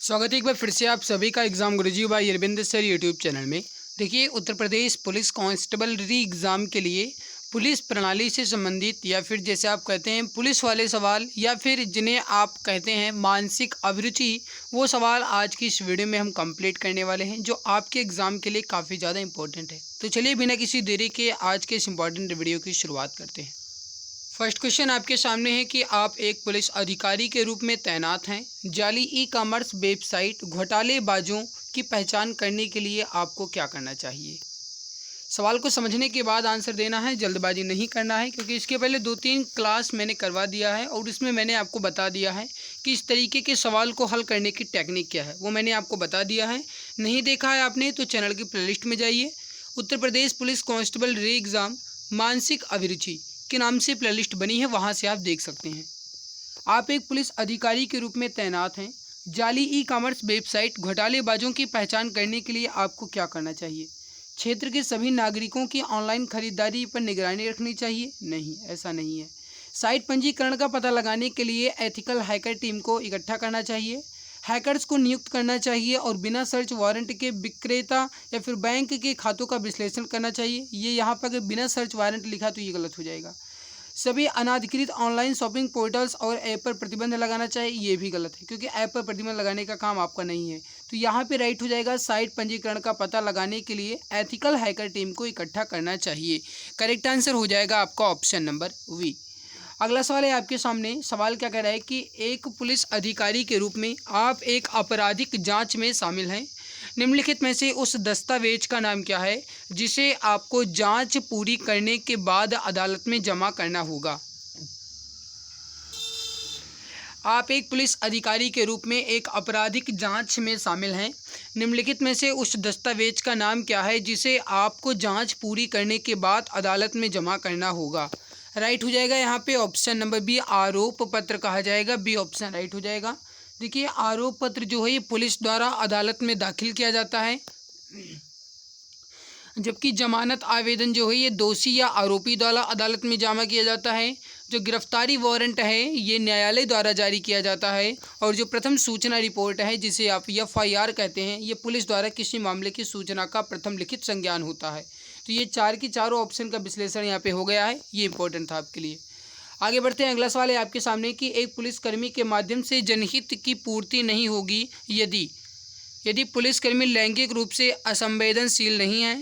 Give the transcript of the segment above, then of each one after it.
स्वागत है एक बार फिर से आप सभी का exam Guruji by Arvind sir YouTube channel में। देखिए, Uttar Pradesh police constable re exam के लिए पुलिस प्रणाली से संबंधित या फिर जैसे आप कहते हैं पुलिस वाले सवाल या फिर जिन्हें आप कहते हैं मानसिक अभिरुचि, वो सवाल आज की इस वीडियो में हम कंप्लीट करने वाले हैं जो आपके एग्ज़ाम के लिए काफ़ी ज़्यादा इंपॉर्टेंट है। तो चलिए बिना किसी देरी के आज के इस इंपॉर्टेंट वीडियो की शुरुआत करते हैं। फर्स्ट क्वेश्चन आपके सामने है कि आप एक पुलिस अधिकारी के रूप में तैनात हैं। जाली ई कॉमर्स वेबसाइट घोटालेबाजों की पहचान करने के लिए आपको क्या करना चाहिए। सवाल को समझने के बाद आंसर देना है, जल्दबाजी नहीं करना है, क्योंकि इसके पहले 2-3 क्लास मैंने करवा दिया है और इसमें मैंने आपको बता दिया है कि इस तरीके के सवाल को हल करने की टेक्निक क्या है, वो मैंने आपको बता दिया है। नहीं देखा है आपने तो चैनल की प्लेलिस्ट में जाइए, उत्तर Pradesh police constable re exam मानसिक अभिरुचि के नाम से प्लेलिस्ट बनी है, वहाँ से आप देख सकते हैं। आप एक पुलिस अधिकारी के रूप में तैनात हैं। जाली ई कॉमर्स वेबसाइट घोटालेबाजों की पहचान करने के लिए आपको क्या करना चाहिए। क्षेत्र के सभी नागरिकों की ऑनलाइन खरीदारी पर निगरानी रखनी चाहिए। नहीं, ऐसा नहीं है। साइट पंजीकरण का पता लगाने के लिए एथिकल हैकर टीम को इकट्ठा करना चाहिए। हैकर्स को नियुक्त करना चाहिए और बिना सर्च वारंट के विक्रेता या फिर बैंक के खातों का विश्लेषण करना चाहिए। ये यहाँ पर अगर बिना सर्च वारंट लिखा तो ये गलत हो जाएगा। सभी अनाधिकृत ऑनलाइन शॉपिंग पोर्टल्स और ऐप पर प्रतिबंध लगाना चाहिए, ये भी गलत है, क्योंकि ऐप पर प्रतिबंध लगाने का काम आपका नहीं है। तो यहाँ पे राइट हो जाएगा, साइट पंजीकरण का पता लगाने के लिए एथिकल हैकर टीम को इकट्ठा करना चाहिए। करेक्ट आंसर हो जाएगा आपका ऑप्शन नंबर वी। अगला सवाल है आपके सामने। सवाल क्या कह रहा है कि एक पुलिस अधिकारी के रूप में आप एक आपराधिक जांच में शामिल हैं। निम्नलिखित में से उस दस्तावेज का नाम क्या है जिसे आपको जांच पूरी करने के बाद अदालत में जमा करना होगा। आप एक पुलिस अधिकारी के रूप में एक आपराधिक जांच में शामिल हैं। निम्नलिखित में से उस दस्तावेज का नाम क्या है जिसे आपको जांच पूरी करने के बाद अदालत में जमा करना होगा। राइट हो जाएगा यहाँ पे ऑप्शन नंबर बी, आरोप पत्र कहा जाएगा। बी ऑप्शन राइट हो जाएगा। देखिए, आरोप पत्र जो है ये पुलिस द्वारा अदालत में दाखिल किया जाता है, जबकि जमानत आवेदन जो है ये दोषी या आरोपी द्वारा अदालत में जमा किया जाता है। जो गिरफ्तारी वारंट है ये न्यायालय द्वारा जारी किया जाता है, और जो प्रथम सूचना रिपोर्ट है जिसे आप FIR कहते हैं, ये पुलिस द्वारा किसी मामले की सूचना का प्रथम लिखित संज्ञान होता है। तो ये चार की चारों ऑप्शन का विश्लेषण यहाँ पे हो गया है, ये इंपॉर्टेंट था आपके लिए। आगे बढ़ते हैं। अगला सवाल है आपके सामने कि एक पुलिसकर्मी के माध्यम से जनहित की पूर्ति नहीं होगी यदि पुलिसकर्मी लैंगिक रूप से असंवेदनशील नहीं है,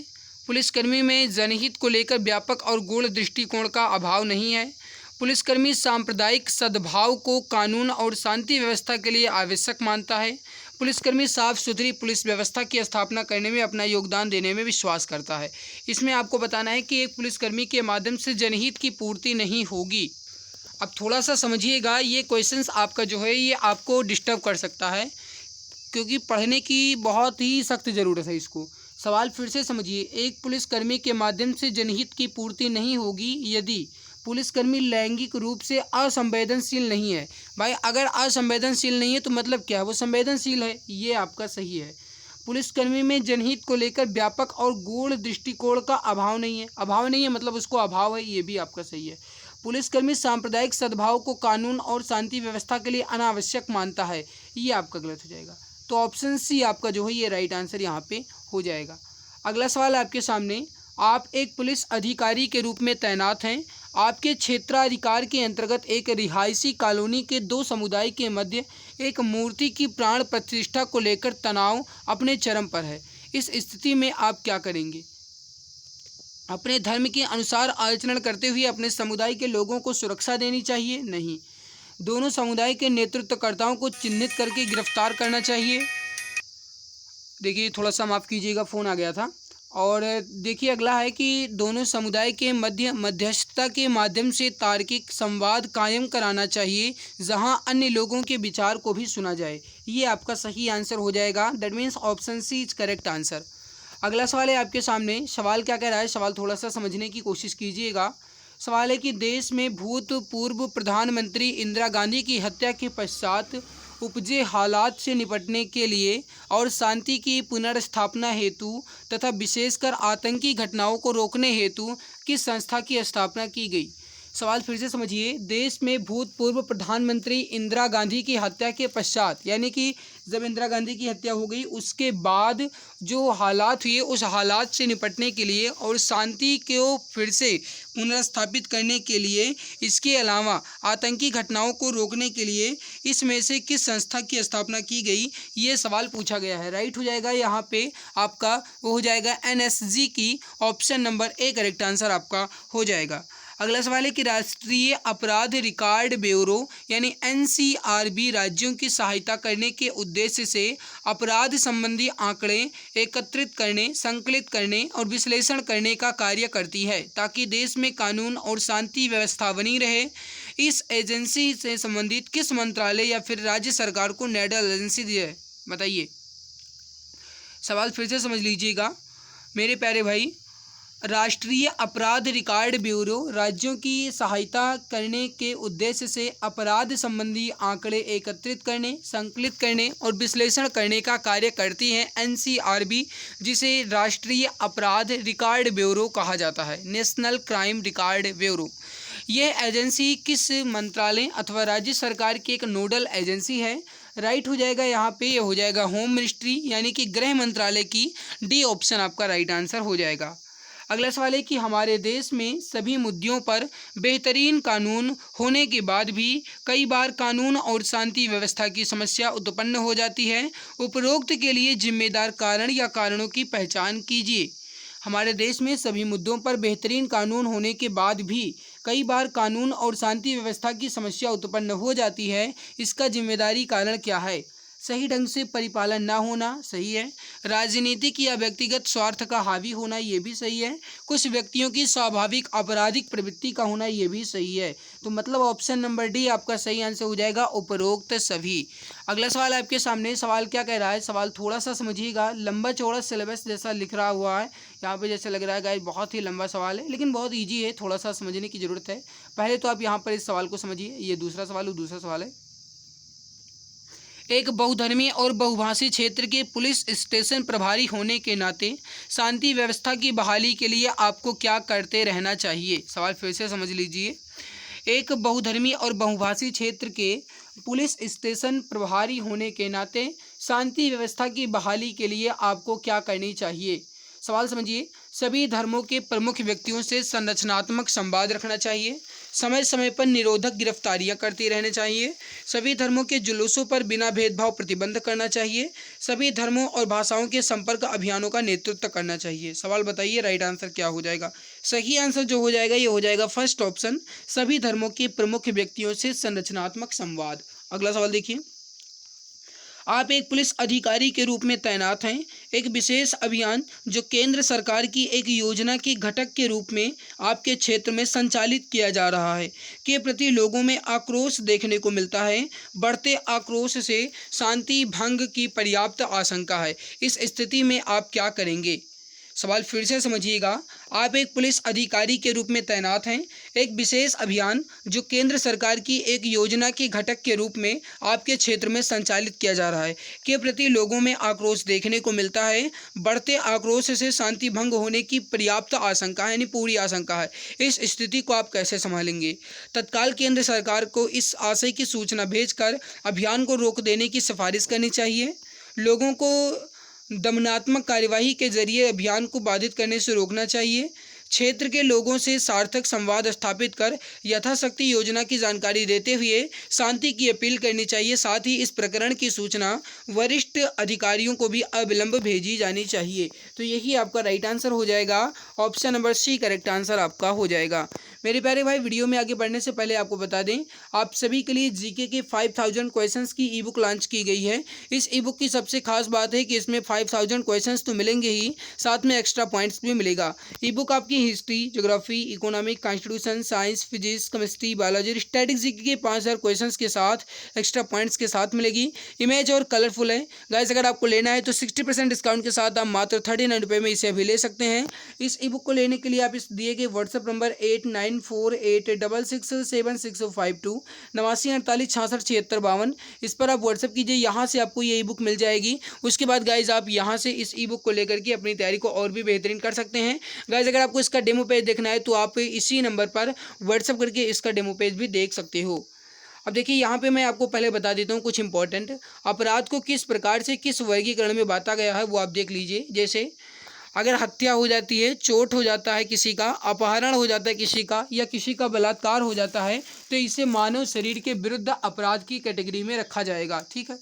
पुलिसकर्मी में जनहित को लेकर व्यापक और गूढ़ दृष्टिकोण का अभाव नहीं है, पुलिसकर्मी सांप्रदायिक सद्भाव को कानून और शांति व्यवस्था के लिए आवश्यक मानता है, पुलिसकर्मी साफ सुथरी पुलिस व्यवस्था की स्थापना करने में अपना योगदान देने में विश्वास करता है। इसमें आपको बताना है कि एक पुलिसकर्मी के माध्यम से जनहित की पूर्ति नहीं होगी। अब थोड़ा सा समझिएगा, ये क्वेश्चंस आपका जो है ये आपको डिस्टर्ब कर सकता है, क्योंकि पढ़ने की बहुत ही सख्त ज़रूरत है इसको। सवाल फिर से समझिए। एक पुलिसकर्मी के माध्यम से जनहित की पूर्ति नहीं होगी यदि पुलिसकर्मी लैंगिक रूप से असंवेदनशील नहीं है। भाई, अगर असंवेदनशील नहीं है तो मतलब क्या है, वो संवेदनशील है, ये आपका सही है। पुलिसकर्मी में जनहित को लेकर व्यापक और गूढ़ दृष्टिकोण का अभाव नहीं है। अभाव नहीं है मतलब उसको अभाव है, ये भी आपका सही है। पुलिसकर्मी सांप्रदायिक सद्भाव को कानून और शांति व्यवस्था के लिए अनावश्यक मानता है, ये आपका गलत हो जाएगा। तो ऑप्शन सी आपका जो है ये राइट आंसर यहाँ पे हो जाएगा। अगला सवाल आपके सामने। आप एक पुलिस अधिकारी के रूप में तैनात हैं। आपके क्षेत्राधिकार के अंतर्गत एक रिहायशी कॉलोनी के दो समुदाय के मध्य एक मूर्ति की प्राण प्रतिष्ठा को लेकर तनाव अपने चरम पर है। इस स्थिति में आप क्या करेंगे। अपने धर्म के अनुसार आचरण करते हुए अपने समुदाय के लोगों को सुरक्षा देनी चाहिए। नहीं, दोनों समुदाय के नेतृत्वकर्ताओं को चिन्हित करके गिरफ्तार करना चाहिए। देखिए, थोड़ा सा माफ़ कीजिएगा, फ़ोन आ गया था। और देखिए अगला है कि दोनों समुदाय के मध्यस्थता के माध्यम से तार्किक संवाद कायम कराना चाहिए, जहां अन्य लोगों के विचार को भी सुना जाए। ये आपका सही आंसर हो जाएगा। That means option C is correct answer. अगला सवाल है आपके सामने। सवाल क्या कह रहा है, सवाल थोड़ा सा समझने की कोशिश कीजिएगा। सवाल है कि देश में भूतपूर्व प्रधानमंत्री इंदिरा गांधी की हत्या के पश्चात उपजे हालात से निपटने के लिए और शांति की पुनर्स्थापना हेतु तथा विशेषकर आतंकी घटनाओं को रोकने हेतु किस संस्था की स्थापना की गई। सवाल फिर से समझिए। देश में भूतपूर्व प्रधानमंत्री इंदिरा गांधी की हत्या के पश्चात, यानी कि जब इंदिरा गांधी की हत्या हो गई उसके बाद जो हालात हुए, उस हालात से निपटने के लिए और शांति को फिर से पुनर्स्थापित करने के लिए, इसके अलावा आतंकी घटनाओं को रोकने के लिए इसमें से किस संस्था की स्थापना की गई, ये सवाल पूछा गया है। राइट हो जाएगा यहाँ पे आपका, वो हो जाएगा NSG की, option number A correct answer आपका हो जाएगा। अगला सवाल है कि राष्ट्रीय अपराध रिकॉर्ड ब्यूरो यानी NCRB राज्यों की सहायता करने के उद्देश्य से अपराध संबंधी आंकड़े एकत्रित करने, संकलित करने और विश्लेषण करने का कार्य करती है ताकि देश में कानून और शांति व्यवस्था बनी रहे। इस एजेंसी से संबंधित किस मंत्रालय या फिर राज्य सरकार को नोडल एजेंसी दी है, बताइए। सवाल फिर से समझ लीजिएगा मेरे प्यारे भाई। राष्ट्रीय अपराध रिकॉर्ड ब्यूरो राज्यों की सहायता करने के उद्देश्य से अपराध संबंधी आंकड़े एकत्रित करने, संकलित करने और विश्लेषण करने का कार्य करती है NCRB, जिसे राष्ट्रीय अपराध रिकॉर्ड ब्यूरो कहा जाता है, नेशनल क्राइम रिकॉर्ड ब्यूरो। यह एजेंसी किस मंत्रालय अथवा राज्य सरकार की एक नोडल एजेंसी है। राइट हो जाएगा यहाँ पे, ये हो जाएगा होम मिनिस्ट्री यानी कि गृह मंत्रालय की, डी ऑप्शन आपका राइट आंसर हो जाएगा। अगला सवाल है कि हमारे देश में सभी मुद्दों पर बेहतरीन कानून होने के बाद भी कई बार कानून और शांति व्यवस्था की समस्या उत्पन्न हो जाती है। उपरोक्त के लिए जिम्मेदार कारण या कारणों की पहचान कीजिए। हमारे देश में सभी मुद्दों पर बेहतरीन कानून होने के बाद भी कई बार कानून और शांति व्यवस्था की समस्या उत्पन्न हो जाती है, इसका जिम्मेदारी कारण क्या है। सही ढंग से परिपालन ना होना, सही है। राजनीतिक या व्यक्तिगत स्वार्थ का हावी होना, ये भी सही है। कुछ व्यक्तियों की स्वाभाविक आपराधिक प्रवृत्ति का होना, ये भी सही है। तो मतलब ऑप्शन नंबर डी आपका सही आंसर हो जाएगा, उपरोक्त सभी। अगला सवाल आपके सामने, सवाल क्या कह रहा है, सवाल थोड़ा सा समझिएगा। लंबा चौड़ा सिलेबस जैसा लिख रहा हुआ है यहाँ पे, जैसे लग रहा है गाइस बहुत ही लंबा सवाल है, लेकिन बहुत ईजी है, थोड़ा सा समझने की ज़रूरत है। पहले तो आप यहाँ पर इस सवाल को समझिए। ये दूसरा सवाल है। एक बहुधर्मीय और बहुभाषी क्षेत्र के पुलिस स्टेशन प्रभारी होने के नाते शांति व्यवस्था की बहाली के लिए आपको क्या करते रहना चाहिए। सवाल फिर से समझ लीजिए। एक बहुधर्मीय और बहुभाषी क्षेत्र के पुलिस स्टेशन प्रभारी होने के नाते शांति व्यवस्था की बहाली के लिए आपको क्या करनी चाहिए। सवाल समझिए। सभी धर्मों के प्रमुख व्यक्तियों से संरचनात्मक संवाद रखना चाहिए। समय समय पर निरोधक गिरफ्तारियां करते रहने चाहिए। सभी धर्मों के जुलूसों पर बिना भेदभाव प्रतिबंध करना चाहिए। सभी धर्मों और भाषाओं के संपर्क अभियानों का नेतृत्व करना चाहिए। सवाल बताइए राइट आंसर क्या हो जाएगा। सही आंसर जो हो जाएगा ये हो जाएगा फर्स्ट ऑप्शन, सभी धर्मों के प्रमुख व्यक्तियों से संरचनात्मक संवाद। अगला सवाल देखिए। आप एक पुलिस अधिकारी के रूप में तैनात हैं। एक विशेष अभियान जो केंद्र सरकार की एक योजना के घटक के रूप में आपके क्षेत्र में संचालित किया जा रहा है के प्रति लोगों में आक्रोश देखने को मिलता है। बढ़ते आक्रोश से शांति भंग की पर्याप्त आशंका है। इस स्थिति में आप क्या करेंगे। सवाल फिर से समझिएगा। आप एक पुलिस अधिकारी के रूप में तैनात हैं। एक विशेष अभियान जो केंद्र सरकार की एक योजना के घटक के रूप में आपके क्षेत्र में संचालित किया जा रहा है के प्रति लोगों में आक्रोश देखने को मिलता है। बढ़ते आक्रोश से शांति भंग होने की पर्याप्त आशंका है, यानी पूरी आशंका है। इस स्थिति को आप कैसे संभालेंगे। तत्काल केंद्र सरकार को इस आशय की सूचना भेजकर अभियान को रोक देने की सिफारिश करनी चाहिए। लोगों को दमनात्मक कार्यवाही के जरिए अभियान को बाधित करने से रोकना चाहिए। क्षेत्र के लोगों से सार्थक संवाद स्थापित कर यथाशक्ति योजना की जानकारी देते हुए शांति की अपील करनी चाहिए। साथ ही इस प्रकरण की सूचना वरिष्ठ अधिकारियों को भी अविलंब भेजी जानी चाहिए। तो यही आपका राइट आंसर हो जाएगा। Option number C correct answer आपका हो जाएगा। मेरे प्यारे भाई, वीडियो में आगे बढ़ने से पहले आपको बता दें, आप सभी के लिए जीके के 5000 क्वेश्चंस की ई बुक लॉन्च की गई है। इस ई बुक की सबसे खास बात है कि इसमें 5000 क्वेश्चंस तो मिलेंगे ही, साथ में एक्स्ट्रा पॉइंट्स भी मिलेगा। ई बुक आपकी history, geography, economic, constitution, science, physics, chemistry, biology, statics GK के 5000 क्वेश्चंस के साथ एक्स्ट्रा पॉइंट्स के साथ मिलेगी। इमेज और कलरफुल है गाइस। अगर आपको लेना है तो 60% डिस्काउंट के साथ आप मात्र 39 रुपये में इसे अभी ले सकते हैं। इस ई बुक को लेने के लिए आप इस दिए गए व्हाट्सएप नंबर 89 9486676052, 8948667652। इस पर आप व्हाट्सअप कीजिए, यहाँ से आपको ये ई बुक मिल जाएगी। उसके बाद गाइज आप यहाँ से इस ई बुक को लेकर के अपनी तैयारी को और भी बेहतरीन कर सकते हैं। गाइज अगर आपको इसका डेमो पेज देखना है तो आप इसी नंबर पर व्हाट्सअप करके इसका डेमो पेज भी देख सकते हो। अब देखिए यहाँ पे मैं आपको पहले बता देता हूँ कुछ इंपॉर्टेंट अपराध को किस प्रकार से किस वर्गीकरण में बांटा गया है, वो आप देख लीजिए। जैसे अगर हत्या हो जाती है, चोट हो जाता है किसी का, अपहरण हो जाता है किसी का, या किसी का बलात्कार हो जाता है, तो इसे मानव शरीर के विरुद्ध अपराध की कैटेगरी में रखा जाएगा। ठीक है।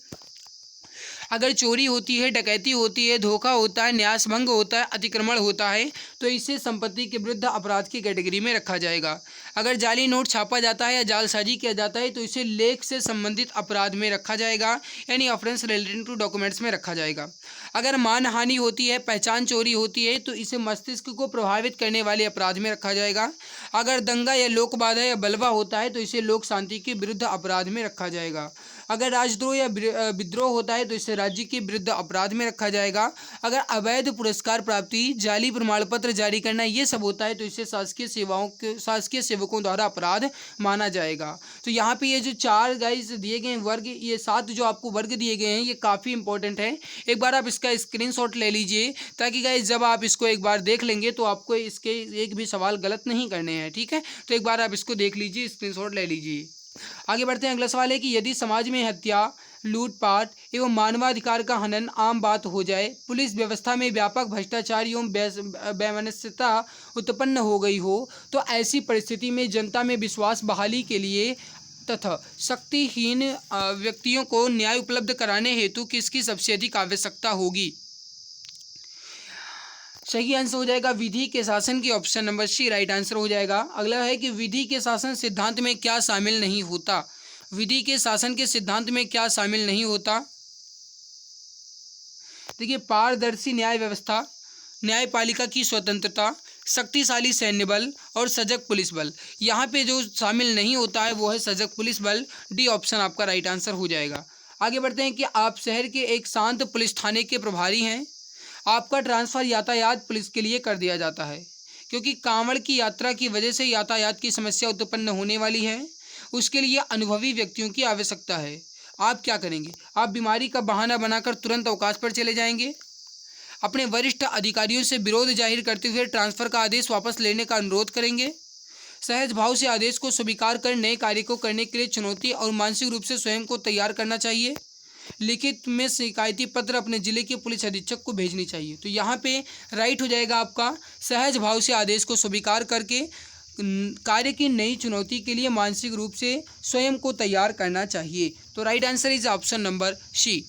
अगर चोरी होती है, डकैती होती है, धोखा होता है, न्यासभंग होता है, अतिक्रमण होता है, तो इसे संपत्ति के विरुद्ध अपराध की कैटेगरी में रखा जाएगा। अगर जाली नोट छापा जाता है या जालसाजी किया जाता है तो इसे लेख से संबंधित अपराध में रखा जाएगा, यानी ऑफेंस रिलेटिंग टू डॉक्यूमेंट्स में रखा जाएगा। अगर मानहानि होती है, पहचान चोरी होती है, तो इसे मस्तिष्क को प्रभावित करने वाले अपराध में रखा जाएगा। अगर दंगा या लोकबाधा या बलवा होता है तो इसे लोक शांति के विरुद्ध अपराध में रखा जाएगा। अगर राजद्रोह या विद्रोह होता है तो इसे राज्य के विरुद्ध अपराध में रखा जाएगा। अगर अवैध पुरस्कार प्राप्ति, जाली प्रमाण पत्र जारी करना, ये सब होता है तो इसे शासकीय सेवकों द्वारा अपराध माना जाएगा। तो यहाँ पे ये जो 4 गाइस दिए गए वर्ग, ये 7 जो आपको वर्ग दिए गए हैं, ये काफ़ी इंपॉर्टेंट है। एक बार आप इसका स्क्रीनशॉट ले लीजिए, ताकि गाइस जब आप इसको एक बार देख लेंगे तो आपको इसके एक भी सवाल गलत नहीं करने हैं। ठीक है, तो एक बार आप इसको देख लीजिए, स्क्रीनशॉट ले लीजिए। आगे बढ़ते हैं। अगला सवाल है कि यदि समाज में हत्या, लूटपाट एवं मानवाधिकार का हनन आम बात हो जाए, पुलिस व्यवस्था में व्यापक भ्रष्टाचार एवं वैमनस्यता उत्पन्न हो गई हो, तो ऐसी परिस्थिति में जनता में विश्वास बहाली के लिए तथा शक्तिहीन व्यक्तियों को न्याय उपलब्ध कराने हेतु किसकी सबसे अधिक आवश्यकता होगी? सही आंसर हो जाएगा विधि के शासन की, option number C right answer हो जाएगा। अगला है कि विधि के शासन सिद्धांत में क्या शामिल नहीं होता? विधि के शासन के सिद्धांत में क्या शामिल नहीं होता? देखिए, पारदर्शी न्याय व्यवस्था, न्यायपालिका की स्वतंत्रता, शक्तिशाली सैन्य बल और सजग पुलिस बल। यहाँ पे जो शामिल नहीं होता है वो है सजग पुलिस बल। डी ऑप्शन आपका राइट आंसर हो जाएगा। आगे बढ़ते हैं कि आप शहर के एक शांत पुलिस थाने के प्रभारी हैं। आपका ट्रांसफ़र यातायात पुलिस के लिए कर दिया जाता है, क्योंकि कांवड़ की यात्रा की वजह से यातायात की समस्या उत्पन्न होने वाली है। उसके लिए अनुभवी व्यक्तियों की आवश्यकता है। आप क्या करेंगे? आप बीमारी का बहाना बनाकर तुरंत अवकाश पर चले जाएंगे, अपने वरिष्ठ अधिकारियों से विरोध जाहिर करते हुए ट्रांसफ़र का आदेश वापस लेने का अनुरोध करेंगे, सहज भाव से आदेश को स्वीकार कर नए कार्य को करने के लिए चुनौती और मानसिक रूप से स्वयं को तैयार करना चाहिए, लिखित में शिकायती पत्र अपने जिले के पुलिस अधीक्षक को भेजनी चाहिए। तो यहाँ पे राइट हो जाएगा आपका सहज भाव से आदेश को स्वीकार करके कार्य की नई चुनौती के लिए मानसिक रूप से स्वयं को तैयार करना चाहिए। तो right answer is option number C.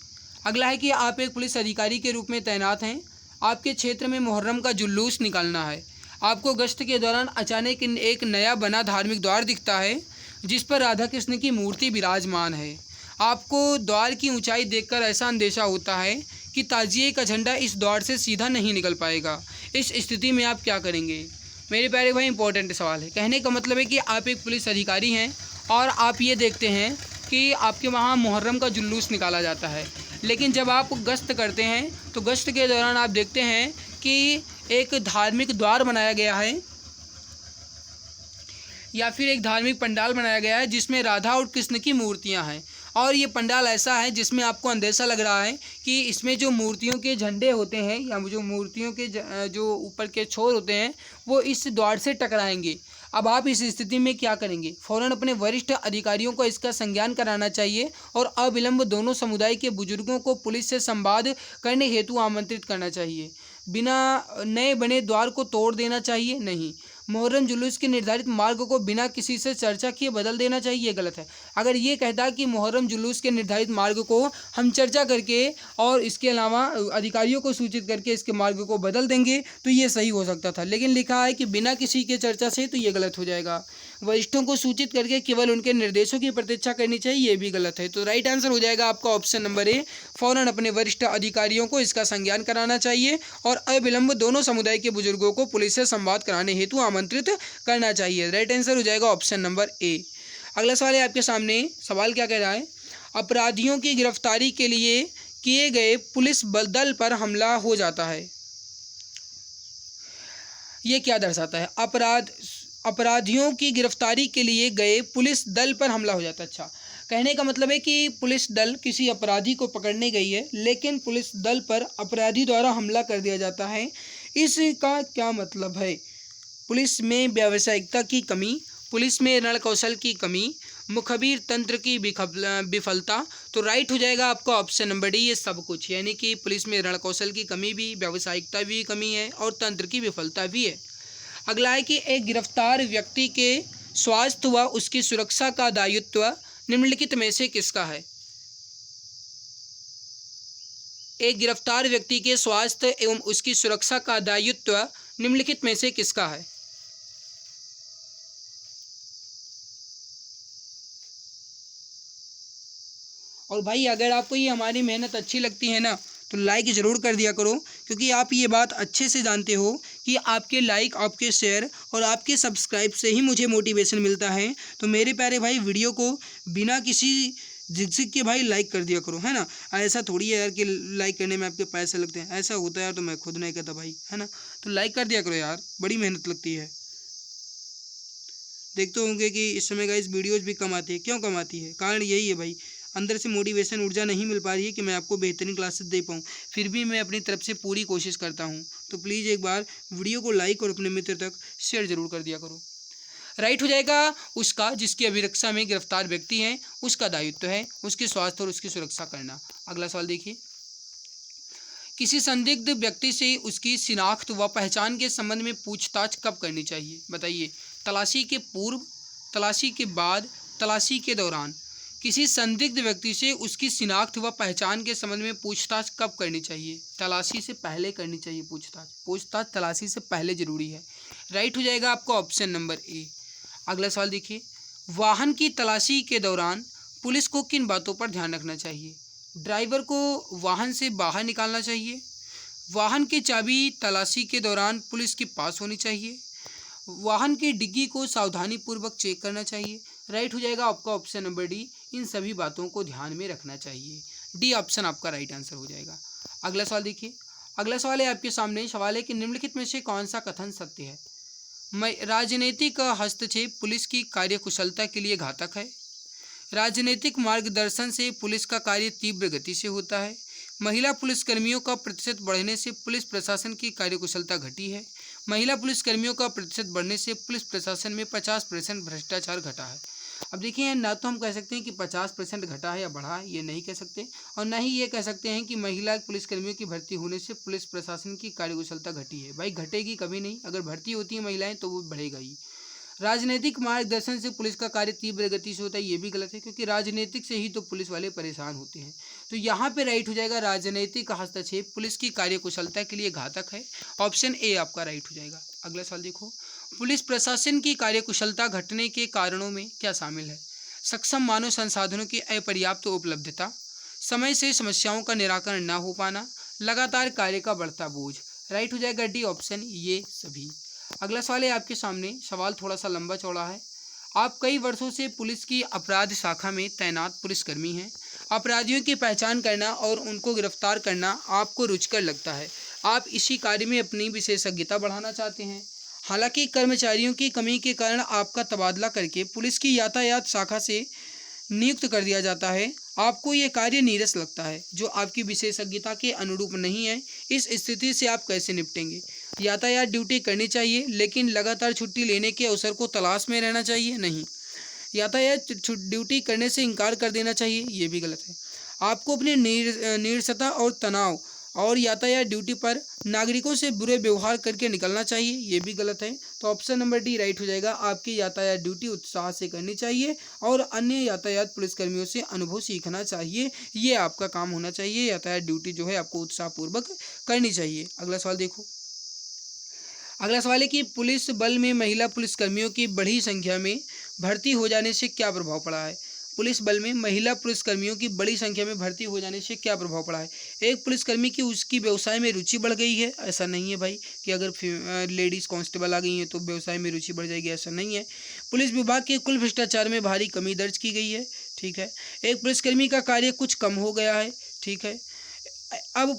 अगला है कि आप एक पुलिस अधिकारी के रूप में तैनात हैं। आपके क्षेत्र में मुहर्रम का जुलूस निकालना है। आपको गश्त के दौरान अचानक एक नया बना धार्मिक द्वार दिखता है जिस पर राधा कृष्ण की मूर्ति विराजमान है। आपको द्वार की ऊंचाई देखकर ऐसा अंदेशा होता है कि ताजिए का झंडा इस द्वार से सीधा नहीं निकल पाएगा। इस स्थिति में आप क्या करेंगे? मेरे प्यारे भाई, इंपॉर्टेंट सवाल है। कहने का मतलब है कि आप एक पुलिस अधिकारी हैं और आप ये देखते हैं कि आपके वहाँ मुहर्रम का जुलूस निकाला जाता है, लेकिन जब आप गश्त करते हैं तो गश्त के दौरान आप देखते हैं कि एक धार्मिक द्वार बनाया गया है या फिर एक धार्मिक पंडाल बनाया गया है जिसमें राधा और कृष्ण की मूर्तियां हैं, और ये पंडाल ऐसा है जिसमें आपको अंदेशा लग रहा है कि इसमें जो मूर्तियों के झंडे होते हैं या जो मूर्तियों के जो ऊपर के छोर होते हैं वो इस द्वार से टकराएंगे। अब आप इस स्थिति में क्या करेंगे? फ़ौरन अपने वरिष्ठ अधिकारियों को इसका संज्ञान कराना चाहिए और अविलंब दोनों समुदाय के बुजुर्गों को पुलिस से संवाद करने हेतु आमंत्रित करना चाहिए। बिना नए बने द्वार को तोड़ देना चाहिए नहीं। मुहर्रम जुलूस के निर्धारित मार्ग को बिना किसी से चर्चा किए बदल देना चाहिए, ये गलत है। अगर ये कहता कि मुहर्रम जुलूस के निर्धारित मार्ग को हम चर्चा करके और इसके अलावा अधिकारियों को सूचित करके इसके मार्ग को बदल देंगे तो ये सही हो सकता था, लेकिन लिखा है कि बिना किसी के चर्चा से, तो ये गलत हो जाएगा। वरिष्ठों को सूचित करके केवल उनके निर्देशों की प्रतीक्षा करनी चाहिए, ये भी गलत है। तो राइट आंसर हो जाएगा आपका ऑप्शन नंबर ए। फ़ौरन अपने वरिष्ठ अधिकारियों को इसका संज्ञान कराना चाहिए और अविलंब दोनों समुदाय के बुजुर्गों को पुलिस से संवाद कराने हेतु आमंत्रित करना चाहिए। राइट आंसर हो जाएगा ऑप्शन नंबर ए। अगला सवाल है आपके सामने। सवाल क्या कह रहा है? अपराधियों की गिरफ्तारी के लिए किए गए पुलिस दल पर हमला हो जाता है, ये क्या दर्शाता है? अपराधियों की गिरफ्तारी के लिए गए पुलिस दल पर हमला हो जाता है। अच्छा, कहने का मतलब है कि पुलिस दल किसी अपराधी को पकड़ने गई है, लेकिन पुलिस दल पर अपराधी द्वारा हमला कर दिया जाता है। इसका क्या मतलब है? पुलिस में व्यावसायिकता की कमी, पुलिस में रण कौशल की कमी, मुखबिर तंत्र की विफलता। तो राइट हो जाएगा आपका ऑप्शन नंबर डी, ये सब कुछ। यानी कि पुलिस में रण कौशल की कमी भी, व्यावसायिकता भी कमी है और तंत्र की विफलता भी है। अगला है कि एक गिरफ्तार व्यक्ति के स्वास्थ्य व उसकी सुरक्षा का दायित्व निम्नलिखित में से किसका है? एक गिरफ्तार व्यक्ति के स्वास्थ्य एवं उसकी सुरक्षा का दायित्व निम्नलिखित में से किसका है? और भाई अगर आपको ये हमारी मेहनत अच्छी लगती है ना, तो लाइक ज़रूर कर दिया करो, क्योंकि आप ये बात अच्छे से जानते हो कि आपके लाइक, आपके शेयर और आपके सब्सक्राइब से ही मुझे मोटिवेशन मिलता है। तो मेरे प्यारे भाई, वीडियो को बिना किसी झिझक के भाई लाइक कर दिया करो, है ना। ऐसा थोड़ी है यार कि लाइक करने में आपके पैसे लगते हैं, ऐसा होता है यार तो मैं खुद नहीं करता भाई, है ना। तो लाइक कर दिया करो यार, बड़ी मेहनत लगती है। देखते होंगे कि इस समय गाइस वीडियोज़ भी कम आती है। क्यों कम आती है? कारण यही है भाई, अंदर से मोटिवेशन ऊर्जा नहीं मिल पा रही है कि मैं आपको बेहतरीन क्लासेस दे पाऊँ। फिर भी मैं अपनी तरफ से पूरी कोशिश करता हूँ। तो प्लीज़ एक बार वीडियो को लाइक और अपने मित्र तक शेयर जरूर कर दिया करो। राइट हो जाएगा उसका जिसकी अभिरक्षा में गिरफ्तार व्यक्ति है, उसका दायित्व है उसके स्वास्थ्य और उसकी सुरक्षा करना। अगला सवाल देखिए, किसी संदिग्ध व्यक्ति से उसकी शिनाख्त व पहचान के संबंध में पूछताछ कब करनी चाहिए? बताइए। तलाशी के पूर्व, तलाशी के बाद, तलाशी के दौरान। किसी संदिग्ध व्यक्ति से उसकी शिनाख्त व पहचान के संबंध में पूछताछ कब करनी चाहिए? तलाशी से पहले करनी चाहिए पूछताछ। पूछताछ तलाशी से पहले जरूरी है। राइट हो जाएगा आपका ऑप्शन नंबर ए। अगला सवाल देखिए, वाहन की तलाशी के दौरान पुलिस को किन बातों पर ध्यान रखना चाहिए? ड्राइवर को वाहन से बाहर निकालना चाहिए, वाहन की चाबी तलाशी के दौरान पुलिस के पास होनी चाहिए, वाहन की डिग्गी को सावधानीपूर्वक चेक करना चाहिए। राइट हो जाएगा आपका ऑप्शन नंबर डी, इन सभी बातों को ध्यान में रखना चाहिए। डी ऑप्शन आपका राइट आंसर हो जाएगा। अगला सवाल देखिए, अगला सवाल है आपके सामने। सवाल है कि निम्नलिखित में से कौन सा कथन सत्य है? राजनीतिक हस्तक्षेप पुलिस की कार्यकुशलता के लिए घातक है, राजनीतिक मार्गदर्शन से पुलिस का कार्य तीव्र गति से होता है, महिला पुलिसकर्मियों का प्रतिशत बढ़ने से पुलिस प्रशासन की कार्यकुशलता घटी है, महिला पुलिसकर्मियों का प्रतिशत बढ़ने से पुलिस प्रशासन में 50% भ्रष्टाचार घटा है। अब देखिए, ना तो हम कह सकते हैं कि 50% घटा है या बढ़ा है, ये नहीं कह सकते, और ना ही ये कह सकते हैं कि महिला पुलिसकर्मियों की भर्ती होने से पुलिस प्रशासन की कार्यकुशलता घटी है। भाई घटेगी कभी नहीं, अगर भर्ती होती है महिलाएं तो वो बढ़ेगा ही। राजनीतिक मार्गदर्शन से पुलिस का कार्य तीव्र गति से होता है, ये भी गलत है, क्योंकि राजनीतिक से ही तो पुलिस वाले परेशान होते हैं। तो यहाँ पे राइट हो जाएगा, राजनीतिक हस्तक्षेप पुलिस की कार्यकुशलता के लिए घातक है। ऑप्शन ए आपका राइट हो जाएगा। अगला सवाल देखो, पुलिस प्रशासन की कार्यकुशलता घटने के कारणों में क्या शामिल है? सक्षम मानव संसाधनों की अपर्याप्त उपलब्धता, समय से समस्याओं का निराकरण न हो पाना, लगातार कार्य का बढ़ता बोझ। राइट हो जाएगा डी ऑप्शन, ये सभी। अगला सवाल है आपके सामने। सवाल थोड़ा सा लंबा चौड़ा है। आप कई वर्षों से पुलिस की अपराध शाखा में तैनात पुलिसकर्मी हैं। अपराधियों की पहचान करना और उनको गिरफ्तार करना आपको रुचिकर लगता है। आप इसी कार्य में अपनी विशेषज्ञता बढ़ाना चाहते हैं। हालांकि कर्मचारियों की कमी के कारण आपका तबादला करके पुलिस की यातायात शाखा से नियुक्त कर दिया जाता है। आपको ये कार्य नीरस लगता है, जो आपकी विशेषज्ञता के अनुरूप नहीं है। इस स्थिति से आप कैसे निपटेंगे? यातायात ड्यूटी करनी चाहिए, लेकिन लगातार छुट्टी लेने के अवसर को तलाश में रहना चाहिए? नहीं। यातायात ड्यूटी करने से इनकार कर देना चाहिए? ये भी गलत है। आपको अपनी नीरसता और तनाव और यातायात ड्यूटी पर नागरिकों से बुरे व्यवहार करके निकलना चाहिए? ये भी गलत है। तो ऑप्शन नंबर डी राइट हो जाएगा। आपकी यातायात ड्यूटी उत्साह से करनी चाहिए और अन्य यातायात पुलिसकर्मियों से अनुभव सीखना चाहिए। ये आपका काम होना चाहिए। यातायात ड्यूटी जो है आपको उत्साहपूर्वक करनी चाहिए। अगला सवाल देखो। अगला सवाल है कि पुलिस बल में महिला पुलिसकर्मियों की बड़ी संख्या में भर्ती हो जाने से क्या प्रभाव पड़ा है? पुलिस बल में महिला पुलिसकर्मियों की बड़ी संख्या में भर्ती हो जाने से क्या प्रभाव पड़ा है? एक पुलिसकर्मी की उसकी व्यवसाय में रुचि बढ़ गई है? ऐसा नहीं है भाई कि अगर लेडीज़ कांस्टेबल आ गई हैं तो व्यवसाय में रुचि बढ़ जाएगी, ऐसा नहीं है। पुलिस विभाग के कुल भ्रष्टाचार में भारी कमी दर्ज की गई है, ठीक है। एक पुलिसकर्मी का कार्य कुछ कम हो गया है, ठीक है। अब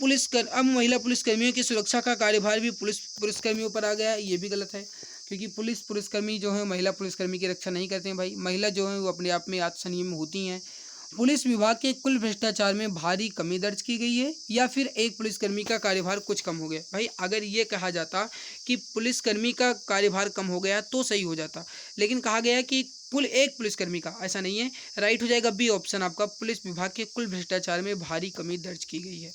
महिला पुलिसकर्मियों की सुरक्षा का कार्यभार भी पुलिसकर्मियों पर आ गया है, ये भी गलत है, क्योंकि पुलिसकर्मी जो है महिला पुलिसकर्मी की रक्षा नहीं करते हैं भाई। महिला जो है वो अपने आप में आत्मसंयम होती हैं। पुलिस विभाग के कुल भ्रष्टाचार में भारी कमी दर्ज की गई है, या फिर एक पुलिसकर्मी का कार्यभार कुछ कम हो गया। भाई अगर ये कहा जाता कि पुलिसकर्मी का कार्यभार कम हो गया तो सही हो जाता, लेकिन कहा गया कि कुल एक पुलिसकर्मी का, ऐसा नहीं है। राइट हो जाएगा बी ऑप्शन आपका, पुलिस विभाग के कुल भ्रष्टाचार में भारी कमी दर्ज की गई है।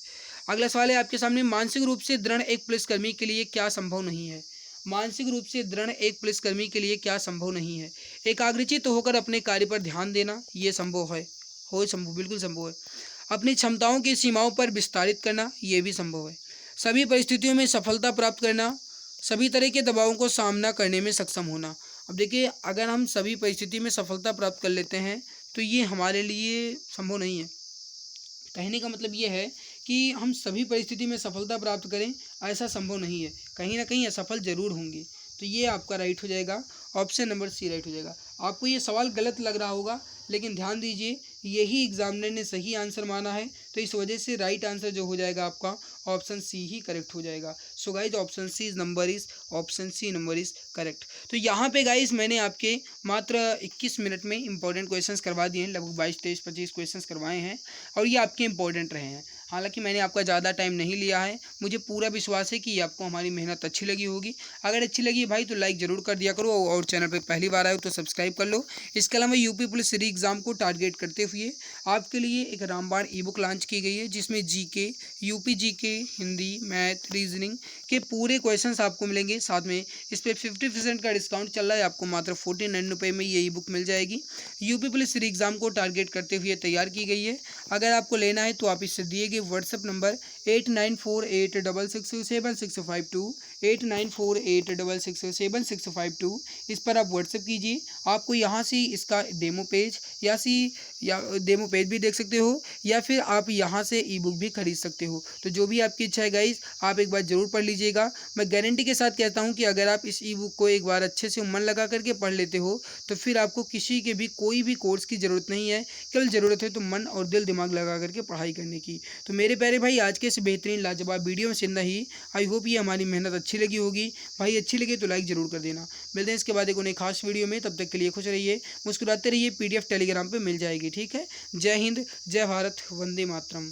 अगला सवाल है आपके सामने, मानसिक रूप से दृढ़ एक पुलिसकर्मी के लिए क्या संभव नहीं है। मानसिक रूप से दृढ़ एक पुलिसकर्मी के लिए क्या संभव नहीं है। एकाग्रचित्त होकर अपने कार्य पर ध्यान देना, ये संभव है, संभव, बिल्कुल संभव है। अपनी क्षमताओं की सीमाओं पर विस्तारित करना, ये भी संभव है। सभी परिस्थितियों में सफलता प्राप्त करना, सभी तरह के दबावों को सामना करने में सक्षम होना। अब देखिए, अगर हम सभी परिस्थिति में सफलता प्राप्त कर लेते हैं तो ये हमारे लिए संभव नहीं है। कहने का मतलब ये है कि हम सभी परिस्थिति में सफलता प्राप्त करें, ऐसा संभव नहीं है। कहीं ना कहीं असफल जरूर होंगे। तो ये आपका राइट हो जाएगा, ऑप्शन नंबर सी राइट हो जाएगा। आपको ये सवाल गलत लग रहा होगा, लेकिन ध्यान दीजिए, यही एग्जामिनर ने सही आंसर माना है, तो इस वजह से राइट आंसर जो हो जाएगा आपका ऑप्शन सी ही करेक्ट हो जाएगा। So guys option C number is correct. तो यहाँ पे गाइज मैंने आपके मात्र 21 मिनट में इंपॉर्टेंट क्वेश्चंस करवा दिए हैं, लगभग 22, 23, 25 क्वेश्चंस करवाए हैं, और ये आपके इंपॉर्टेंट रहे हैं। हालांकि मैंने आपका ज़्यादा टाइम नहीं लिया है। मुझे पूरा विश्वास है कि आपको हमारी मेहनत अच्छी लगी होगी। अगर अच्छी लगी भाई तो लाइक ज़रूर कर दिया करो, और चैनल पर पहली बार आए हो तो सब्सक्राइब कर लो। इसके अलावा यूपी पुलिस री एग्ज़ाम को टारगेट करते हुए आपके लिए एक रामबाण ई बुक लॉन्च की गई है, जिसमें GK, UP GK, Hindi, math, reasoning के पूरे क्वेश्चंस आपको मिलेंगे। साथ में इस पर 50% का डिस्काउंट चल रहा है, आपको मात्र 49 रुपये में ये ई बुक मिल जाएगी। यूपी पुलिस री एग्ज़ाम को टारगेट करते हुए तैयार की गई है। अगर आपको लेना है तो आप इससे दिए गए व्हाट्सएप नंबर 8948667652 8948667652 इस पर आप व्हाट्सएप कीजिए। आपको यहाँ से इसका डेमो पेज डेमो पेज भी देख सकते हो, या फिर आप यहाँ से ई बुक भी खरीद सकते हो। तो जो भी आपकी इच्छा है गाइस, आप एक बार ज़रूर पढ़ लीजिएगा। मैं गारंटी के साथ कहता हूँ कि अगर आप इस ई बुक को एक बार अच्छे से मन लगा करके पढ़ लेते हो तो फिर आपको किसी के भी कोई भी कोर्स की ज़रूरत नहीं है। केवल ज़रूरत है तो मन और दिल दिमाग लगा करके पढ़ाई करने की। तो मेरे प्यारे भाई, आज के इस बेहतरीन लाजवाब वीडियो में इतना ही। आई होप ये हमारी मेहनत अच्छी लगी होगी। भाई अच्छी लगी तो लाइक ज़रूर कर देना। मिलते हैं इसके बाद एक नई खास वीडियो में, तब तक के लिए खुश रहिए, मुस्कुराते रहिए। PDF टेलीग्राम पर मिल जाएगी, ठीक है। जय हिंद, जय भारत, वंदे मातरम।